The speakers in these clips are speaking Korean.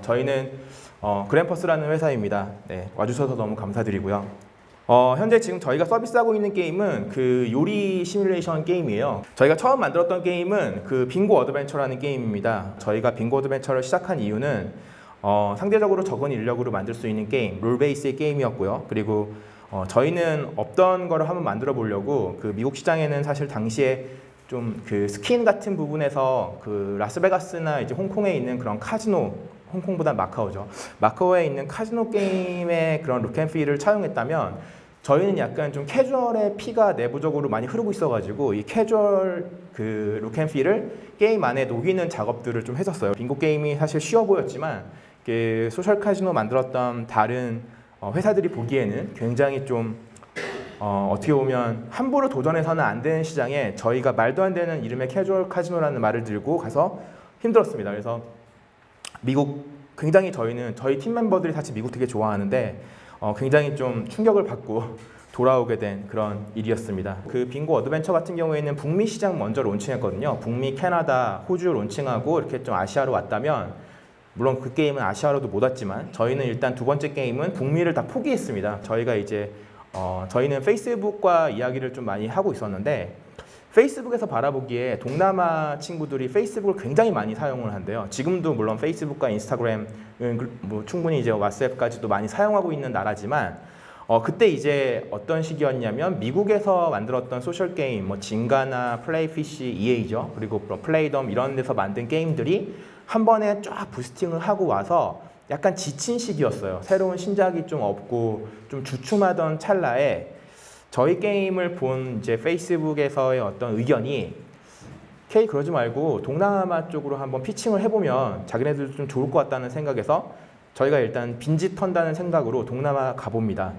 저희는 그램퍼스라는 회사입니다. 네, 와주셔서 너무 감사드리고요. 현재 지금 저희가 서비스하고 있는 게임은 그 요리 시뮬레이션 게임이에요. 저희가 처음 만들었던 게임은 그 빙고 어드벤처라는 게임입니다. 저희가 빙고 어드벤처를 시작한 이유는 상대적으로 적은 인력으로 만들 수 있는 게임, 롤 베이스의 게임이었고요. 그리고 저희는 없던 거를 한번 만들어 보려고 그 미국 시장에는 사실 당시에 좀 그 스킨 같은 부분에서 그 라스베가스나 이제 홍콩에 있는 그런 카지노, 홍콩보다 마카오죠. 마카오에 있는 카지노 게임의 그런 룩앤필을 차용했다면 저희는 약간 좀 캐주얼의 피가 내부적으로 많이 흐르고 있어가지고 이 캐주얼 그 룩앤필을 게임 안에 녹이는 작업들을 좀 했었어요. 빙고 게임이 사실 쉬워 보였지만 그 소셜 카지노 만들었던 다른 회사들이 보기에는 굉장히 좀 어떻게 보면 함부로 도전해서는 안 되는 시장에 저희가 말도 안 되는 이름의 캐주얼 카지노라는 말을 들고 가서 힘들었습니다. 그래서 미국 굉장히 저희 팀 멤버들이 사실 미국 되게 좋아하는데 굉장히 좀 충격을 받고 돌아오게 된 그런 일이었습니다. 그 빙고 어드벤처 같은 경우에는 북미 시장 먼저 론칭했거든요. 북미, 캐나다, 호주 론칭하고 이렇게 좀 아시아로 왔다면 물론 그 게임은 아시아로도 못 왔지만 저희는 일단 두 번째 게임은 북미를 다 포기했습니다. 저희가 이제 저희는 페이스북과 이야기를 좀 많이 하고 있었는데 페이스북에서 바라보기에 동남아 친구들이 페이스북을 굉장히 많이 사용을 한대요. 지금도 물론 페이스북과 인스타그램은 뭐 충분히 이제 왓츠앱까지도 많이 사용하고 있는 나라지만 그때 이제 어떤 시기였냐면 미국에서 만들었던 소셜 게임, 뭐 진가나 플레이피쉬, EA죠. 그리고 플레이덤 이런 데서 만든 게임들이 한 번에 쫙 부스팅을 하고 와서 약간 지친 시기였어요. 새로운 신작이 좀 없고 좀 주춤하던 찰나에 저희 게임을 본 이제 페이스북에서의 어떤 의견이 K 그러지 말고 동남아 쪽으로 한번 피칭을 해보면 자기네들도 좀 좋을 것 같다는 생각에서 저희가 일단 빈집 턴다는 생각으로 동남아 가봅니다.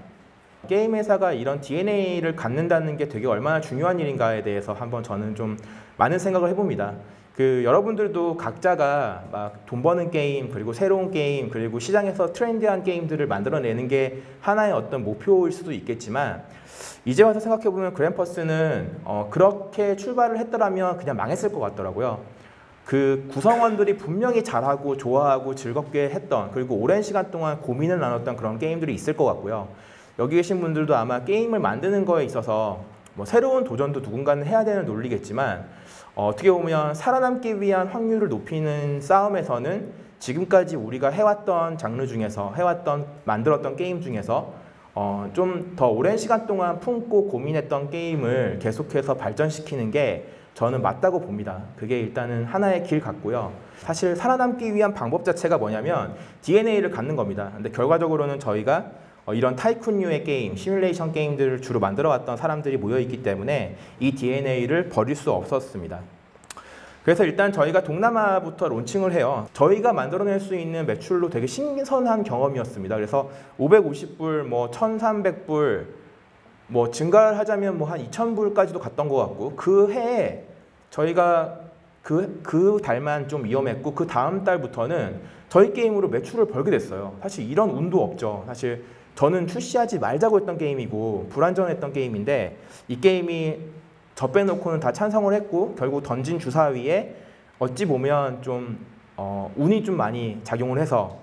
게임 회사가 이런 DNA를 갖는다는 게 되게 얼마나 중요한 일인가에 대해서 한번 저는 좀 많은 생각을 해봅니다. 그 여러분들도 각자가 막 돈 버는 게임, 그리고 새로운 게임, 그리고 시장에서 트렌디한 게임들을 만들어내는 게 하나의 어떤 목표일 수도 있겠지만 이제 와서 생각해보면 그램퍼스는 그렇게 출발을 했더라면 그냥 망했을 것 같더라고요. 그 구성원들이 분명히 잘하고 좋아하고 즐겁게 했던, 그리고 오랜 시간 동안 고민을 나눴던 그런 게임들이 있을 것 같고요. 여기 계신 분들도 아마 게임을 만드는 거에 있어서 뭐 새로운 도전도 누군가는 해야 되는 논리겠지만 어떻게 보면 살아남기 위한 확률을 높이는 싸움에서는 지금까지 우리가 해왔던 장르 중에서 만들었던 게임 중에서 좀 더 오랜 시간 동안 품고 고민했던 게임을 계속해서 발전시키는 게 저는 맞다고 봅니다. 그게 일단은 하나의 길 같고요. 사실 살아남기 위한 방법 자체가 뭐냐면 DNA를 갖는 겁니다. 근데 결과적으로는 저희가 이런 타이쿤류의 게임, 시뮬레이션 게임들을 주로 만들어왔던 사람들이 모여있기 때문에 이 DNA를 버릴 수 없었습니다. 그래서 일단 저희가 동남아부터 론칭을 해요. 저희가 만들어낼 수 있는 매출로 되게 신선한 경험이었습니다. 그래서 550불, 뭐 1300불, 뭐 증가를 하자면 뭐 한 2000불까지도 갔던 것 같고 그 해에 저희가 그 달만 좀 위험했고 그 다음 달부터는 저희 게임으로 매출을 벌게 됐어요. 사실 이런 운도 없죠. 사실 저는 출시하지 말자고 했던 게임이고 불안전했던 게임인데 이 게임이 저 빼놓고는 다 찬성을 했고 결국 던진 주사위에 어찌 보면 좀 운이 좀 많이 작용을 해서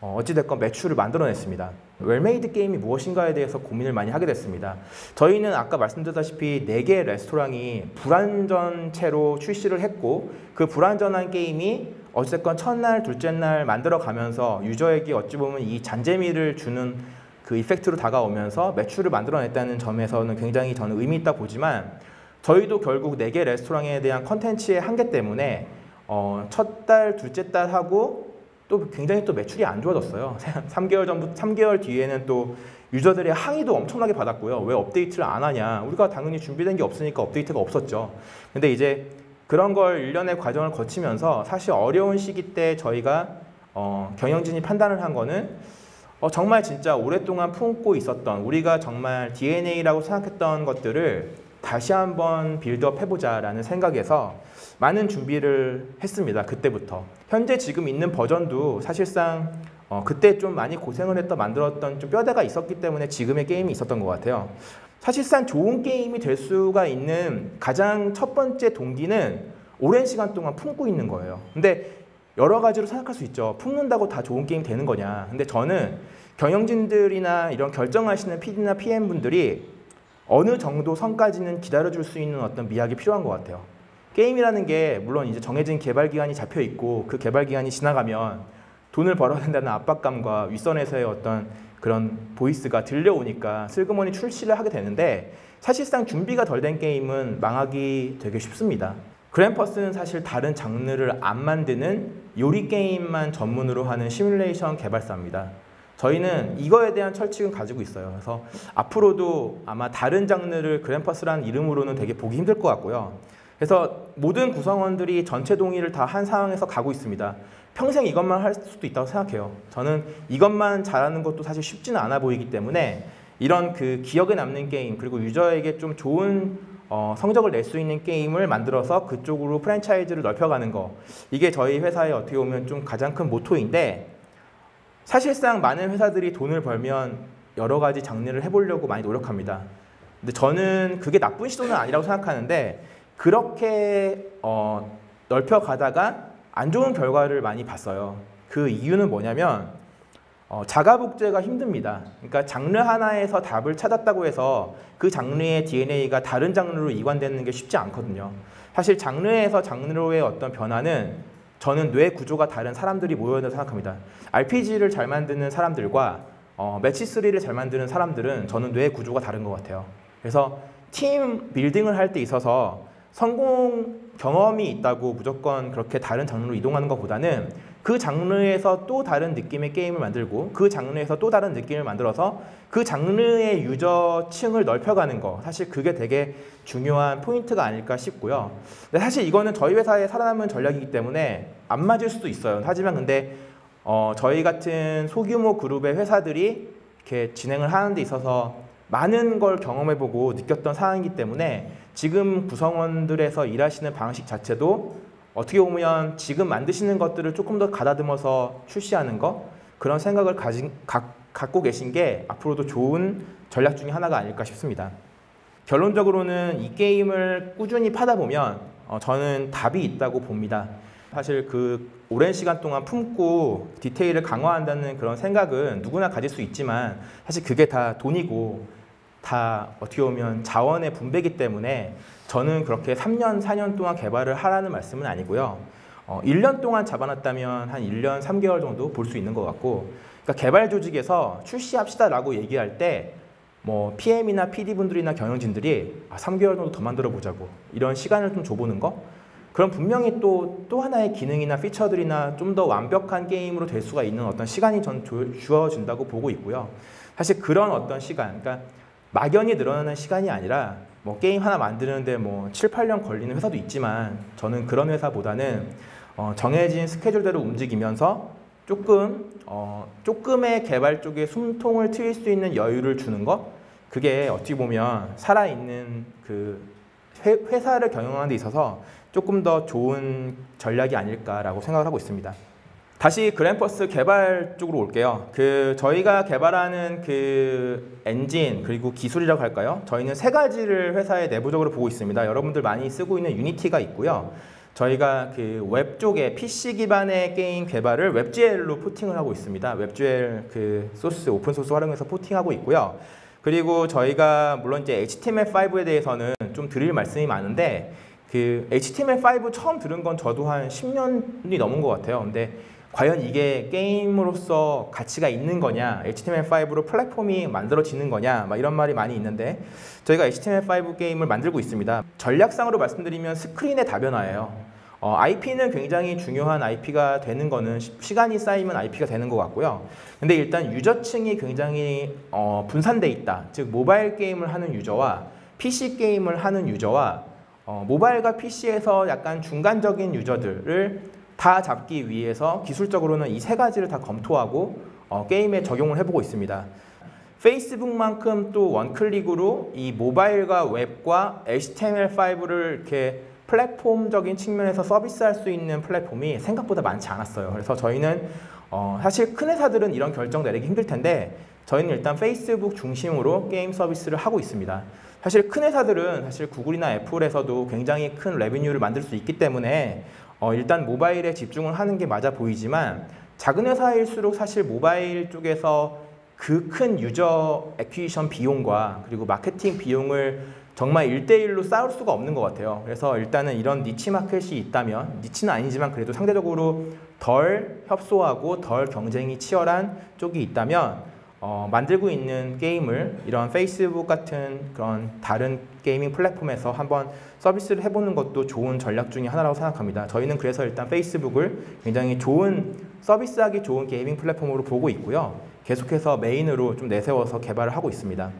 어찌됐건 매출을 만들어냈습니다. 웰메이드 게임이 무엇인가에 대해서 고민을 많이 하게 됐습니다. 저희는 아까 말씀드렸다시피 4개의 레스토랑이 불안전 채로 출시를 했고 그 불안전한 게임이 어쨌건 첫날, 둘째 날 만들어가면서 유저에게 어찌 보면 이 잔재미를 주는 그 이펙트로 다가오면서 매출을 만들어냈다는 점에서는 굉장히 저는 의미 있다 보지만 저희도 결국 4개 레스토랑에 대한 컨텐츠의 한계 때문에 첫 달, 둘째 달 하고 또 굉장히 또 매출이 안 좋아졌어요. 3개월 뒤에는 또 유저들의 항의도 엄청나게 받았고요. 왜 업데이트를 안 하냐. 우리가 당연히 준비된 게 없으니까 업데이트가 없었죠. 근데 이제 그런 걸 일련의 과정을 거치면서 사실 어려운 시기 때 저희가 경영진이 판단을 한 거는 정말 진짜 오랫동안 품고 있었던 우리가 정말 DNA라고 생각했던 것들을 다시 한번 빌드업 해보자 라는 생각에서 많은 준비를 했습니다. 그때부터. 현재 지금 있는 버전도 사실상 그때 좀 많이 고생을 했던 만들었던 좀 뼈대가 있었기 때문에 지금의 게임이 있었던 것 같아요. 사실상 좋은 게임이 될 수가 있는 가장 첫 번째 동기는 오랜 시간 동안 품고 있는 거예요. 근데 여러 가지로 생각할 수 있죠. 품는다고 다 좋은 게임 되는 거냐. 근데 저는 경영진들이나 이런 결정하시는 PD나 PM분들이 어느 정도 선까지는 기다려줄 수 있는 어떤 미학이 필요한 것 같아요. 게임이라는 게 물론 이제 정해진 개발 기간이 잡혀 있고 그 개발 기간이 지나가면 돈을 벌어야 된다는 압박감과 윗선에서의 어떤 그런 보이스가 들려오니까 슬그머니 출시를 하게 되는데 사실상 준비가 덜 된 게임은 망하기 되게 쉽습니다. 그램퍼스는 사실 다른 장르를 안 만드는 요리 게임만 전문으로 하는 시뮬레이션 개발사입니다. 저희는 이거에 대한 철칙은 가지고 있어요. 그래서 앞으로도 아마 다른 장르를 그램퍼스라는 이름으로는 되게 보기 힘들 것 같고요. 그래서 모든 구성원들이 전체 동의를 다 한 상황에서 가고 있습니다. 평생 이것만 할 수도 있다고 생각해요. 저는 이것만 잘하는 것도 사실 쉽지는 않아 보이기 때문에 이런 그 기억에 남는 게임 그리고 유저에게 좀 좋은 성적을 낼 수 있는 게임을 만들어서 그쪽으로 프랜차이즈를 넓혀가는 거, 이게 저희 회사의 어떻게 보면 좀 가장 큰 모토인데, 사실상 많은 회사들이 돈을 벌면 여러 가지 장르를 해보려고 많이 노력합니다. 근데 저는 그게 나쁜 시도는 아니라고 생각하는데, 그렇게 넓혀가다가 안 좋은 결과를 많이 봤어요. 그 이유는 뭐냐면 자가복제가 힘듭니다. 그러니까 장르 하나에서 답을 찾았다고 해서 그 장르의 DNA가 다른 장르로 이관되는 게 쉽지 않거든요. 사실 장르에서 장르로의 어떤 변화는 저는 뇌 구조가 다른 사람들이 모여야 된다고 생각합니다. RPG를 잘 만드는 사람들과 매치3를 잘 만드는 사람들은 저는 뇌 구조가 다른 것 같아요. 그래서 팀 빌딩을 할 때 있어서 성공 경험이 있다고 무조건 그렇게 다른 장르로 이동하는 것보다는 그 장르에서 또 다른 느낌의 게임을 만들고 그 장르에서 또 다른 느낌을 만들어서 그 장르의 유저층을 넓혀가는 거, 사실 그게 되게 중요한 포인트가 아닐까 싶고요. 근데 사실 이거는 저희 회사의 살아남은 전략이기 때문에 안 맞을 수도 있어요. 하지만 근데 저희 같은 소규모 그룹의 회사들이 이렇게 진행을 하는 데 있어서 많은 걸 경험해보고 느꼈던 상황이기 때문에 지금 구성원들에서 일하시는 방식 자체도 어떻게 보면 지금 만드시는 것들을 조금 더 가다듬어서 출시하는 거, 그런 생각을 갖고 계신 게 앞으로도 좋은 전략 중에 하나가 아닐까 싶습니다. 결론적으로는 이 게임을 꾸준히 파다 보면 저는 답이 있다고 봅니다. 사실 그 오랜 시간 동안 품고 디테일을 강화한다는 그런 생각은 누구나 가질 수 있지만 사실 그게 다 돈이고 다 어떻게 보면 자원의 분배이기 때문에 저는 그렇게 3년, 4년 동안 개발을 하라는 말씀은 아니고요. 1년 동안 잡아놨다면 한 1년 3개월 정도 볼 수 있는 것 같고, 그러니까 개발 조직에서 출시합시다라고 얘기할 때 뭐 PM이나 PD분들이나 경영진들이 3개월 정도 더 만들어 보자고 이런 시간을 좀 줘보는 거, 그럼 분명히 또 하나의 기능이나 피처들이나 좀 더 완벽한 게임으로 될 수가 있는 어떤 시간이 전 주어진다고 보고 있고요. 사실 그런 어떤 시간, 그러니까 막연히 늘어나는 시간이 아니라 뭐 게임 하나 만드는데 뭐 7, 8년 걸리는 회사도 있지만 저는 그런 회사보다는 정해진 스케줄대로 움직이면서 조금의 개발 쪽에 숨통을 트일 수 있는 여유를 주는 거, 그게 어떻게 보면 살아있는 그 회사를 경영하는 데 있어서 조금 더 좋은 전략이 아닐까라고 생각을 하고 있습니다. 다시 그램퍼스 개발 쪽으로 올게요. 저희가 개발하는 그 엔진 그리고 기술이라고 할까요? 저희는 세 가지를 회사에 내부적으로 보고 있습니다. 여러분들 많이 쓰고 있는 유니티가 있고요. 저희가 그 웹 쪽에 PC 기반의 게임 개발을 웹GL로 포팅을 하고 있습니다. 웹GL 그 소스, 오픈 소스 활용해서 포팅하고 있고요. 그리고 저희가 물론 이제 HTML5에 대해서는 좀 드릴 말씀이 많은데, 그 HTML5 처음 들은 건 저도 한 10년이 넘은 것 같아요. 근데 과연 이게 게임으로서 가치가 있는 거냐, HTML5로 플랫폼이 만들어지는 거냐, 막 이런 말이 많이 있는데, 저희가 HTML5 게임을 만들고 있습니다. 전략상으로 말씀드리면 스크린의 다변화예요. IP는 굉장히 중요한 IP가 되는 거는 시간이 쌓이면 IP가 되는 것 같고요. 근데 일단 유저층이 굉장히 분산돼 있다. 즉 모바일 게임을 하는 유저와 PC 게임을 하는 유저와 모바일과 PC에서 약간 중간적인 유저들을 다 잡기 위해서 기술적으로는 이 세 가지를 다 검토하고 게임에 적용을 해보고 있습니다. 페이스북만큼 또 원클릭으로 이 모바일과 웹과 HTML5를 이렇게 플랫폼적인 측면에서 서비스할 수 있는 플랫폼이 생각보다 많지 않았어요. 그래서 저희는 사실 큰 회사들은 이런 결정 내리기 힘들 텐데 저희는 일단 페이스북 중심으로 게임 서비스를 하고 있습니다. 사실 큰 회사들은 사실 구글이나 애플에서도 굉장히 큰 레비뉴를 만들 수 있기 때문에 일단 모바일에 집중을 하는 게 맞아 보이지만 작은 회사일수록 사실 모바일 쪽에서 그 큰 유저 애퀴지션 비용과 그리고 마케팅 비용을 정말 1대1로 쌓을 수가 없는 것 같아요. 그래서 일단은 이런 니치 마켓이 있다면, 니치는 아니지만 그래도 상대적으로 덜 협소하고 덜 경쟁이 치열한 쪽이 있다면 만들고 있는 게임을 이런 페이스북 같은 그런 다른 게이밍 플랫폼에서 한번 서비스를 해보는 것도 좋은 전략 중에 하나라고 생각합니다. 저희는 그래서 일단 페이스북을 굉장히 좋은 서비스하기 좋은 게이밍 플랫폼으로 보고 있고요. 계속해서 메인으로 좀 내세워서 개발을 하고 있습니다.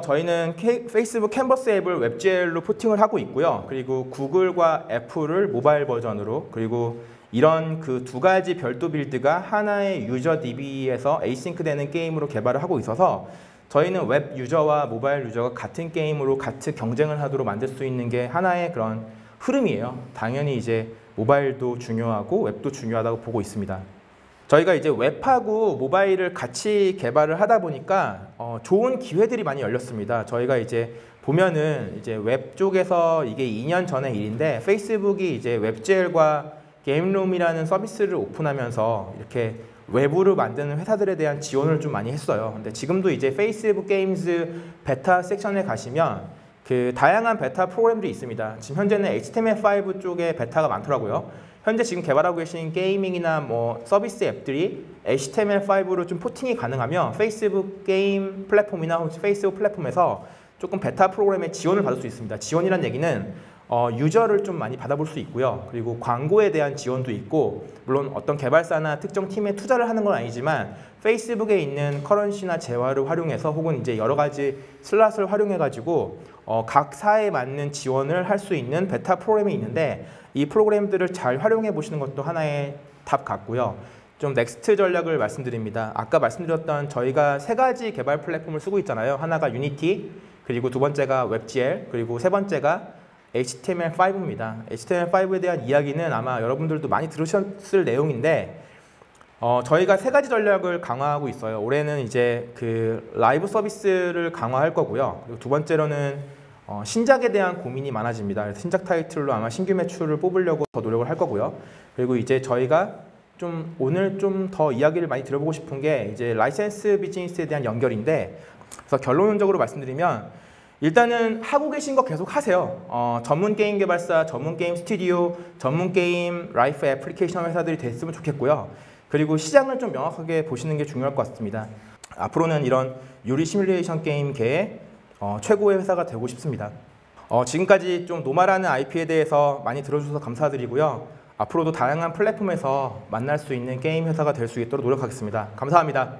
저희는 페이스북 캔버스 앱을 웹젤로 포팅을 하고 있고요. 그리고 구글과 애플을 모바일 버전으로, 그리고 이런 그 두 가지 별도 빌드가 하나의 유저 DB에서 에이싱크 되는 게임으로 개발을 하고 있어서 저희는 웹 유저와 모바일 유저가 같은 게임으로 같이 경쟁을 하도록 만들 수 있는 게 하나의 그런 흐름이에요. 당연히 이제 모바일도 중요하고 웹도 중요하다고 보고 있습니다. 저희가 이제 웹하고 모바일을 같이 개발을 하다 보니까 좋은 기회들이 많이 열렸습니다. 저희가 이제 보면은 이제 웹 쪽에서 이게 2년 전의 일인데 페이스북이 이제 웹젤과 게임룸이라는 서비스를 오픈하면서 이렇게 외부로 만드는 회사들에 대한 지원을 좀 많이 했어요. 근데 지금도 이제 페이스북 게임즈 베타 섹션에 가시면 그 다양한 베타 프로그램들이 있습니다. 지금 현재는 HTML5 쪽에 베타가 많더라고요. 현재 지금 개발하고 계신 게이밍이나 뭐 서비스 앱들이 HTML5로 좀 포팅이 가능하면 페이스북 게임 플랫폼이나 혹시 페이스북 플랫폼에서 조금 베타 프로그램에 지원을 받을 수 있습니다. 지원이란 얘기는 유저를 좀 많이 받아볼 수 있고요. 그리고 광고에 대한 지원도 있고, 물론 어떤 개발사나 특정 팀에 투자를 하는 건 아니지만 페이스북에 있는 커런시나 재화를 활용해서 혹은 이제 여러 가지 슬롯을 활용해 가지고 각 사에 맞는 지원을 할 수 있는 베타 프로그램이 있는데 이 프로그램들을 잘 활용해 보시는 것도 하나의 답 같고요. 좀 넥스트 전략을 말씀드립니다. 아까 말씀드렸던 저희가 세 가지 개발 플랫폼을 쓰고 있잖아요. 하나가 유니티, 그리고 두 번째가 웹GL, 그리고 세 번째가 HTML5입니다. HTML5에 대한 이야기는 아마 여러분들도 많이 들으셨을 내용인데 저희가 세 가지 전략을 강화하고 있어요. 올해는 이제 그 라이브 서비스를 강화할 거고요. 그리고 두 번째로는 신작에 대한 고민이 많아집니다. 그래서 신작 타이틀로 아마 신규 매출을 뽑으려고 더 노력을 할 거고요. 그리고 이제 저희가 좀 오늘 좀 더 이야기를 많이 들어보고 싶은 게 이제 라이센스 비즈니스에 대한 연결인데, 그래서 결론적으로 말씀드리면 일단은 하고 계신 거 계속 하세요. 전문 게임 개발사, 전문 게임 스튜디오, 전문 게임 라이프 애플리케이션 회사들이 됐으면 좋겠고요. 그리고 시장을 좀 명확하게 보시는 게 중요할 것 같습니다. 앞으로는 이런 요리 시뮬레이션 게임계의 최고의 회사가 되고 싶습니다. 지금까지 좀 노마라는 IP에 대해서 많이 들어주셔서 감사드리고요. 앞으로도 다양한 플랫폼에서 만날 수 있는 게임 회사가 될 수 있도록 노력하겠습니다. 감사합니다.